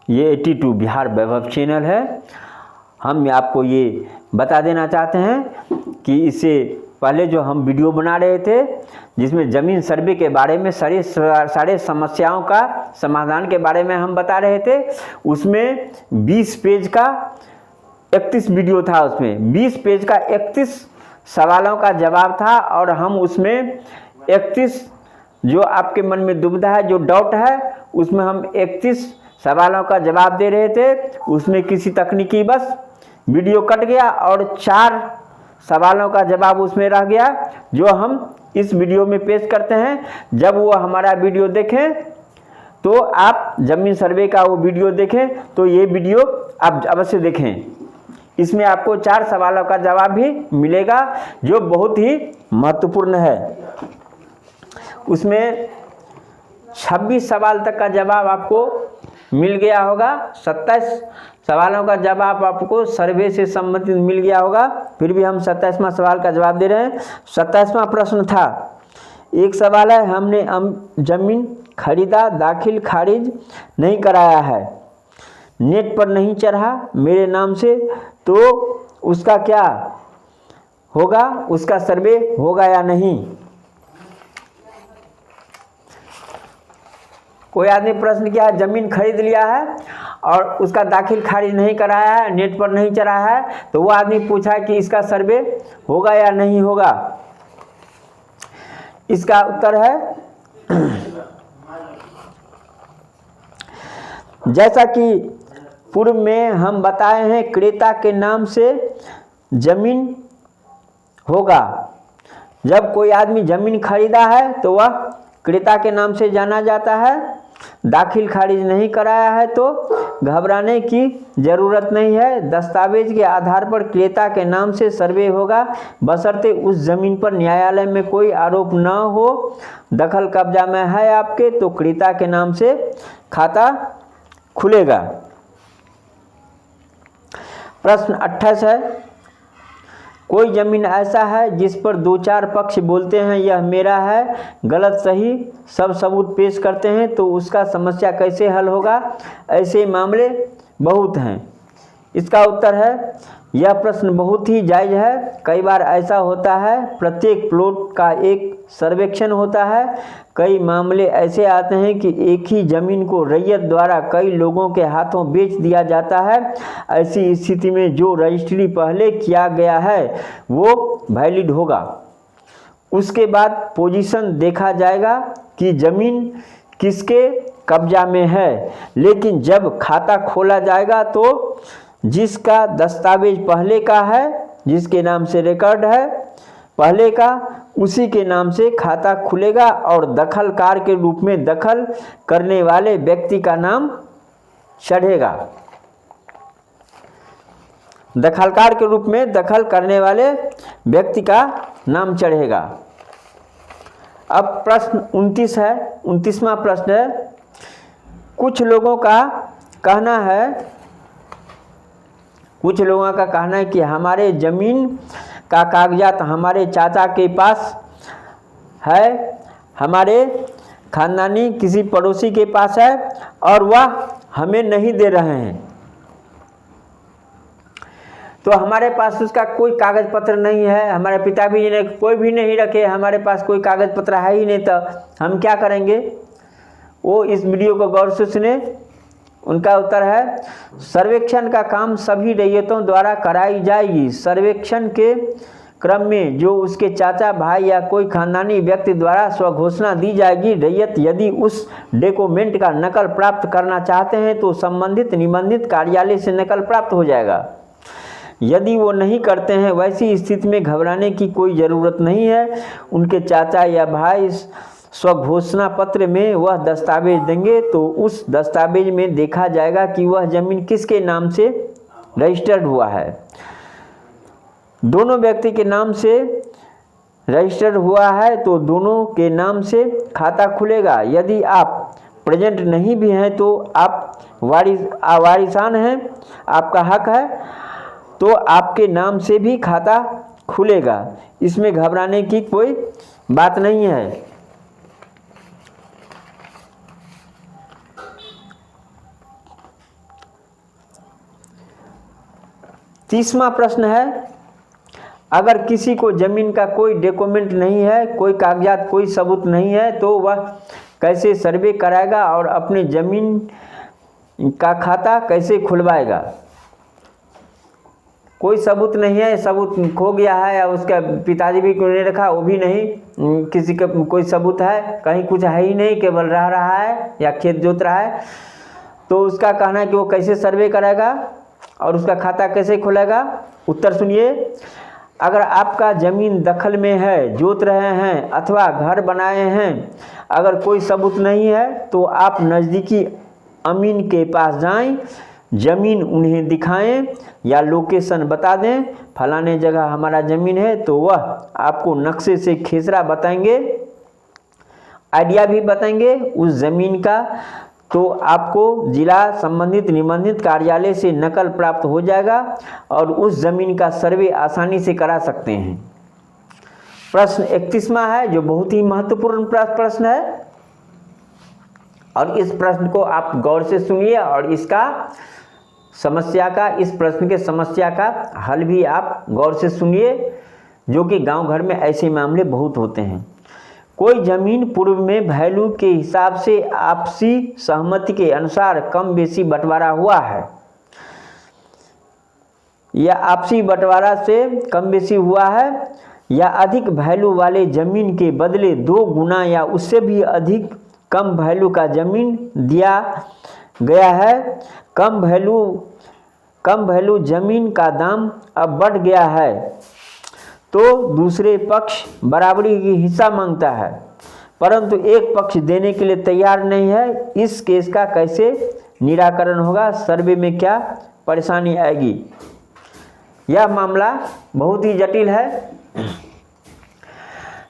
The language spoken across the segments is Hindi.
ये 82 बिहार वैभव चैनल है। हम आपको ये बता देना चाहते हैं कि इससे पहले जो हम वीडियो बना रहे थे जिसमें ज़मीन सर्वे के बारे में सारे समस्याओं का समाधान के बारे में हम बता रहे थे, उसमें 20 पेज का 31 वीडियो था। उसमें 20 पेज का 31 सवालों का जवाब था और हम उसमें 31 जो आपके मन में दुविधा है, जो डाउट है, उसमें हम 31 सवालों का जवाब दे रहे थे। उसमें किसी तकनीकी बस वीडियो कट गया और 4 सवालों का जवाब उसमें रह गया, जो हम इस वीडियो में पेश करते हैं। जब वो हमारा वीडियो देखें तो आप ज़मीन सर्वे का वो वीडियो देखें, तो ये वीडियो आप अवश्य देखें। इसमें आपको 4 सवालों का जवाब भी मिलेगा जो बहुत ही महत्वपूर्ण है। उसमें 26 सवाल तक का जवाब आपको मिल गया होगा। 27 सवालों का जवाब आपको सर्वे से संबंधित मिल गया होगा। फिर भी हम 27वां सवाल का जवाब दे रहे हैं। 27वां प्रश्न था, एक सवाल है, हमने जमीन खरीदा, दाखिल खारिज नहीं कराया है, नेट पर नहीं चढ़ा मेरे नाम से, तो उसका क्या होगा, उसका सर्वे होगा या नहीं। कोई आदमी प्रश्न किया है, ज़मीन खरीद लिया है और उसका दाखिल खारिज नहीं कराया है, नेट पर नहीं चढ़ा है, तो वो आदमी पूछा कि इसका सर्वे होगा या नहीं होगा। इसका उत्तर है जैसा कि पूर्व में हम बताए हैं, क्रेता के नाम से जमीन होगा। जब कोई आदमी जमीन खरीदा है तो वह क्रेता के नाम से जाना जाता है। दाखिल खारिज नहीं कराया है तो घबराने की ज़रूरत नहीं है। दस्तावेज के आधार पर क्रेता के नाम से सर्वे होगा, बशर्ते उस ज़मीन पर न्यायालय में कोई आरोप न हो। दखल कब्जा में है आपके तो क्रेता के नाम से खाता खुलेगा। प्रश्न 28 है, कोई ज़मीन ऐसा है जिस पर 2-4 पक्ष बोलते हैं यह मेरा है, गलत सही सब सबूत पेश करते हैं, तो उसका समस्या कैसे हल होगा। ऐसे मामले बहुत हैं। इसका उत्तर है, यह प्रश्न बहुत ही जायज़ है। कई बार ऐसा होता है, प्रत्येक प्लॉट का एक सर्वेक्षण होता है। कई मामले ऐसे आते हैं कि एक ही ज़मीन को रैयत द्वारा कई लोगों के हाथों बेच दिया जाता है। ऐसी स्थिति में जो रजिस्ट्री पहले किया गया है वो वैलिड होगा। उसके बाद पोजीशन देखा जाएगा कि ज़मीन किसके कब्जा में है। लेकिन जब खाता खोला जाएगा तो जिसका दस्तावेज पहले का है, जिसके नाम से रिकॉर्ड है पहले का, उसी के नाम से खाता खुलेगा और दखलकार के रूप में दखल करने वाले व्यक्ति का नाम चढ़ेगा। दखलकार के रूप में दखल करने वाले व्यक्ति का नाम चढ़ेगा। अब प्रश्न 29 है, 29वां प्रश्न है, कुछ लोगों का कहना है कि हमारे ज़मीन का कागजात हमारे चाचा के पास है, हमारे खानदानी किसी पड़ोसी के पास है और वह हमें नहीं दे रहे हैं। तो हमारे पास उसका कोई कागज़ पत्र नहीं है, हमारे पिताजी ने कोई भी नहीं रखे, हमारे पास कोई कागज़ पत्र है ही नहीं, तो हम क्या करेंगे। वो इस वीडियो को गौर से सुने। उनका उत्तर है, सर्वेक्षण का काम सभी रैयतों द्वारा कराई जाएगी। सर्वेक्षण के क्रम में जो उसके चाचा, भाई या कोई खानदानी व्यक्ति द्वारा स्वघोषणा दी जाएगी। रैयत यदि उस डॉक्यूमेंट का नकल प्राप्त करना चाहते हैं तो संबंधित निबंधित कार्यालय से नकल प्राप्त हो जाएगा। यदि वो नहीं करते हैं, वैसी स्थिति में घबराने की कोई ज़रूरत नहीं है। उनके चाचा या भाई स्वघोषणा पत्र में वह दस्तावेज देंगे तो उस दस्तावेज में देखा जाएगा कि वह ज़मीन किसके नाम से रजिस्टर्ड हुआ है। दोनों व्यक्ति के नाम से रजिस्टर्ड हुआ है तो दोनों के नाम से खाता खुलेगा। यदि आप प्रेजेंट नहीं भी हैं तो आप वारिसान हैं, आपका हक है, तो आपके नाम से भी खाता खुलेगा। इसमें घबराने की कोई बात नहीं है। 30वां प्रश्न है, अगर किसी को जमीन का कोई डॉक्यूमेंट नहीं है, कोई कागजात, कोई सबूत नहीं है, तो वह कैसे सर्वे कराएगा और अपने जमीन का खाता कैसे खुलवाएगा? कोई सबूत नहीं है, सबूत खो गया है या उसका पिताजी भी कोई नहीं रखा, वो भी नहीं, किसी का कोई सबूत है, कहीं कुछ है ही नहीं, केवल रह रहा है या खेत जोत रहा है, तो उसका कहना है कि वो कैसे सर्वे कराएगा और उसका खाता कैसे खुलेगा? उत्तर सुनिए। अगर आपका ज़मीन दखल में है, जोत रहे हैं अथवा घर बनाए हैं, अगर कोई सबूत नहीं है तो आप नज़दीकी अमीन के पास जाएं, ज़मीन उन्हें दिखाएं या लोकेशन बता दें, फलाने जगह हमारा ज़मीन है, तो वह आपको नक्शे से खेसरा बताएंगे, आइडिया भी बताएंगे उस ज़मीन का, तो आपको जिला संबंधित निबंधित कार्यालय से नकल प्राप्त हो जाएगा और उस ज़मीन का सर्वे आसानी से करा सकते हैं। प्रश्न 31वां है, जो बहुत ही महत्वपूर्ण प्रश्न है, और इस प्रश्न को आप गौर से सुनिए और इसका समस्या का, इस प्रश्न के समस्या का हल भी आप गौर से सुनिए, जो कि गांव घर में ऐसे मामले बहुत होते हैं। कोई जमीन पूर्व में वैल्यू के हिसाब से आपसी सहमति के अनुसार कम बेसी बंटवारा हुआ है या आपसी बंटवारा से कम बेसी हुआ है, या अधिक वैल्यू वाले जमीन के बदले 2 गुना या उससे भी अधिक कम वैल्यू का जमीन दिया गया है, कम वैल्यू जमीन का दाम अब बढ़ गया है, तो दूसरे पक्ष बराबरी की हिस्सा मांगता है, परंतु एक पक्ष देने के लिए तैयार नहीं है। इस केस का कैसे निराकरण होगा? सर्वे में क्या परेशानी आएगी? यह मामला बहुत ही जटिल है।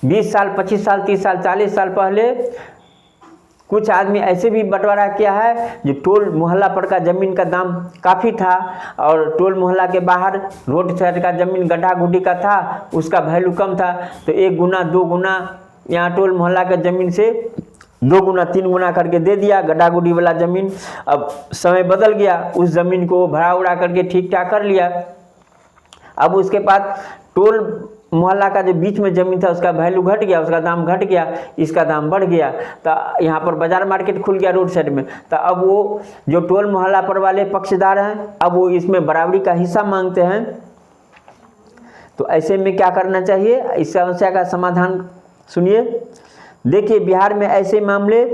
20 साल, 25 साल, 30 साल, 40 साल पहले कुछ आदमी ऐसे भी बंटवारा किया है जो टोल मोहल्ला पर का ज़मीन का दाम काफ़ी था और टोल मोहल्ला के बाहर रोड साइड का ज़मीन गड्ढा गुड्ढी का था, उसका वैल्यू कम था, तो 1 गुना 2 गुना यहाँ टोल मोहल्ला के ज़मीन से 2 गुना 3 गुना करके दे दिया गड्ढा गुड्ढी वाला ज़मीन। अब समय बदल गया, उस ज़मीन को भरा उड़ा करके ठीक ठाक कर लिया। अब उसके बाद टोल मोहल्ला का जो बीच में ज़मीन था उसका वैल्यू घट गया, उसका दाम घट गया, इसका दाम बढ़ गया, तो यहाँ पर बाज़ार मार्केट खुल गया रोड साइड में, तो अब वो जो टोल मोहल्ला पर वाले पक्षदार हैं, अब वो इसमें बराबरी का हिस्सा मांगते हैं। तो ऐसे में क्या करना चाहिए? इस समस्या का समाधान सुनिए। देखिए, बिहार में ऐसे मामले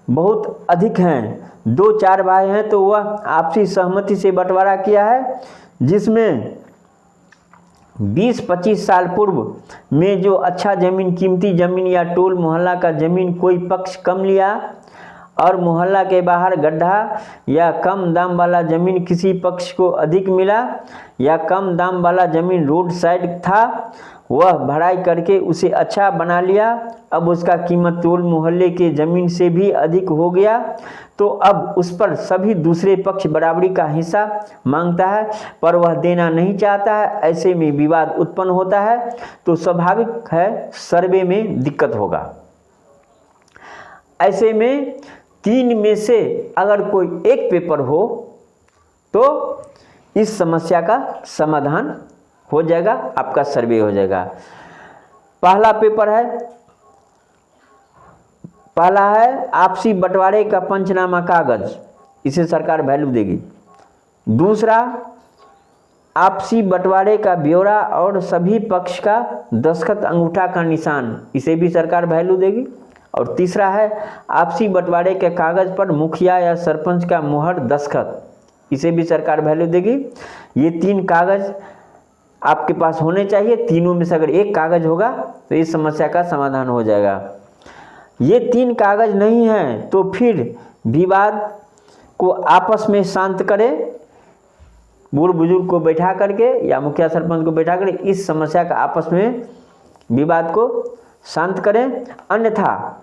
बहुत अधिक हैं। 2-4 भाई हैं तो वह आपसी सहमति से बंटवारा किया है, जिसमें 20-25 साल पूर्व में जो अच्छा ज़मीन, कीमती ज़मीन या टोल मोहल्ला का ज़मीन कोई पक्ष कम लिया और मोहल्ला के बाहर गड्ढा या कम दाम वाला ज़मीन किसी पक्ष को अधिक मिला, या कम दाम वाला ज़मीन रोड साइड था, वह भराई करके उसे अच्छा बना लिया, अब उसका कीमत टोल मोहल्ले के ज़मीन से भी अधिक हो गया, तो अब उस पर सभी दूसरे पक्ष बराबरी का हिस्सा मांगता है, पर वह देना नहीं चाहता है। ऐसे में विवाद उत्पन्न होता है, तो स्वाभाविक है सर्वे में दिक्कत होगा। ऐसे में 3 में से अगर कोई एक पेपर हो तो इस समस्या का समाधान हो जाएगा, आपका सर्वे हो जाएगा। पहला पेपर है, पहला है आपसी बंटवारे का पंचनामा कागज, इसे सरकार वैल्यू देगी। दूसरा, आपसी बंटवारे का ब्यौरा और सभी पक्ष का दस्तखत अंगूठा का निशान, इसे भी सरकार वैल्यू देगी। और तीसरा है आपसी बंटवारे के कागज पर मुखिया या सरपंच का मुहर दस्तखत, इसे भी सरकार वैल्यू देगी। ये 3 कागज आपके पास होने चाहिए। तीनों में से अगर एक कागज होगा तो इस समस्या का समाधान हो जाएगा। ये 3 कागज नहीं हैं तो फिर विवाद को आपस में शांत करें, बूढ़ बुजुर्ग को बैठा करके या मुखिया सरपंच को बैठा कर इस समस्या का आपस में विवाद को शांत करें। अन्यथा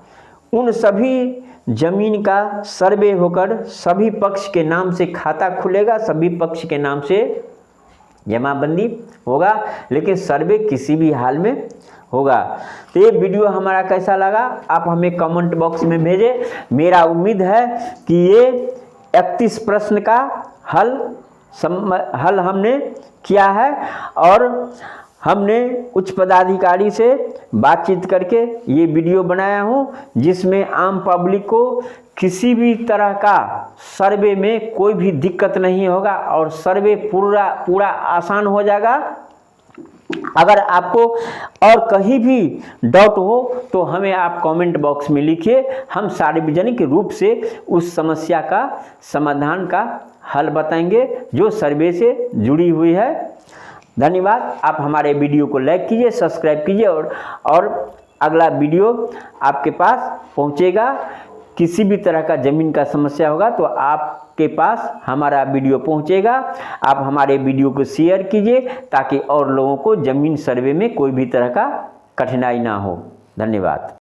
उन सभी जमीन का सर्वे होकर सभी पक्ष के नाम से खाता खुलेगा, सभी पक्ष के नाम से जमाबंदी होगा, लेकिन सर्वे किसी भी हाल में होगा। तो ये वीडियो हमारा कैसा लगा आप हमें कमेंट बॉक्स में भेजें। मेरा उम्मीद है कि ये 31 प्रश्न का हल हमने किया है और हमने उच्च पदाधिकारी से बातचीत करके ये वीडियो बनाया हूँ, जिसमें आम पब्लिक को किसी भी तरह का सर्वे में कोई भी दिक्कत नहीं होगा और सर्वे पूरा आसान हो जाएगा। अगर आपको और कहीं भी डाउट हो तो हमें आप कमेंट बॉक्स में लिखिए, हम सार्वजनिक रूप से उस समस्या का समाधान का हल बताएंगे जो सर्वे से जुड़ी हुई है। धन्यवाद। आप हमारे वीडियो को लाइक कीजिए, सब्सक्राइब कीजिए और अगला वीडियो आपके पास पहुंचेगा। किसी भी तरह का ज़मीन का समस्या होगा तो आपके पास हमारा वीडियो पहुंचेगा। आप हमारे वीडियो को शेयर कीजिए ताकि और लोगों को ज़मीन सर्वे में कोई भी तरह का कठिनाई ना हो। धन्यवाद।